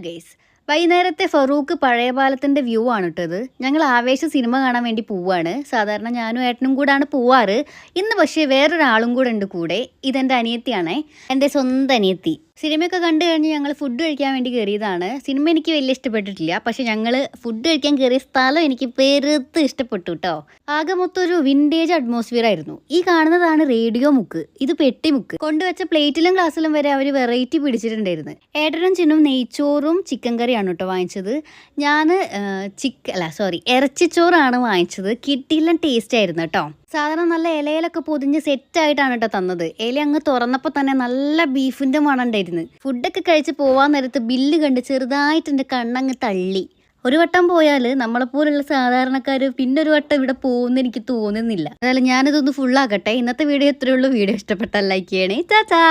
Guys, വൈകുന്നേരത്തെ ഫറൂഖ് പഴയ പാലത്തിൻ്റെ വ്യൂ ആണ് ഇട്ടത്. ഞങ്ങൾ ആവേശ സിനിമ കാണാൻ വേണ്ടി പോവാണ്. സാധാരണ ഞാനും ഏട്ടനും കൂടാണ് പോവാറ്. ഇന്ന് പക്ഷേ വേറൊരാളും കൂടെ ഉണ്ട് കൂടെ. ഇതെൻ്റെ അനിയത്തിയാണേ, എൻ്റെ സ്വന്തം അനിയത്തി. സിനിമയൊക്കെ കണ്ടു കഴിഞ്ഞ് ഞങ്ങൾ ഫുഡ് കഴിക്കാൻ വേണ്ടി കയറിയതാണ്. സിനിമ എനിക്ക് വലിയ ഇഷ്ടപ്പെട്ടിട്ടില്ല, പക്ഷെ ഞങ്ങൾ ഫുഡ് കഴിക്കാൻ കയറിയ സ്ഥലം എനിക്ക് പെരുത്ത് ഇഷ്ടപ്പെട്ടു കേട്ടോ. ആകെ മൊത്തം ഒരു വിൻറ്റേജ് അറ്റ്മോസ്ഫിയർ ആയിരുന്നു. ഈ കാണുന്നതാണ് റേഡിയോ മുക്ക്, ഇത് പെട്ടിമുക്ക്. കൊണ്ടുവച്ച പ്ലേറ്റിലും ഗ്ലാസ്സിലും വരെ അവർ വെറൈറ്റി പിടിച്ചിട്ടുണ്ടായിരുന്നു. ഏട്ടനും ചിന്നും നെയ്ച്ചോറും ചിക്കൻ കറിയാണ് കേട്ടോ വാങ്ങിച്ചത്. ഞാൻ ഇറച്ചിച്ചോറാണ് വാങ്ങിച്ചത്. കിട്ടിയില്ല, ടേസ്റ്റ് ആയിരുന്നു കേട്ടോ. സാധാരണ നല്ല ഇലയിലൊക്കെ പൊതിഞ്ഞ് സെറ്റായിട്ടാണ് കേട്ടോ തന്നത്. ഇല അങ്ങ് തുറന്നപ്പോൾ തന്നെ നല്ല ബീഫിൻ്റെ മണം ഉണ്ടായിരുന്നു. ഫുഡൊക്കെ കഴിച്ച് പോവാൻ നേരത്ത് ബില്ല് കണ്ട് ചെറുതായിട്ട് എൻ്റെ കണ്ണങ്ങ് തള്ളി. ഒരു വട്ടം പോയാൽ നമ്മളെപ്പോലുള്ള സാധാരണക്കാർ പിന്നെ ഒരു വട്ടം ഇവിടെ പോകുമെന്ന് എനിക്ക് തോന്നുന്നില്ല. അതായത് ഞാനിതൊന്ന് ഫുള്ളാക്കട്ടെ. ഇന്നത്തെ വീഡിയോ ഇത്രയേ ഉള്ളൂ. വീഡിയോ ഇഷ്ടപ്പെട്ടാൽ ലൈക്ക് ചെയ്യണേ. ചാച്ചാ.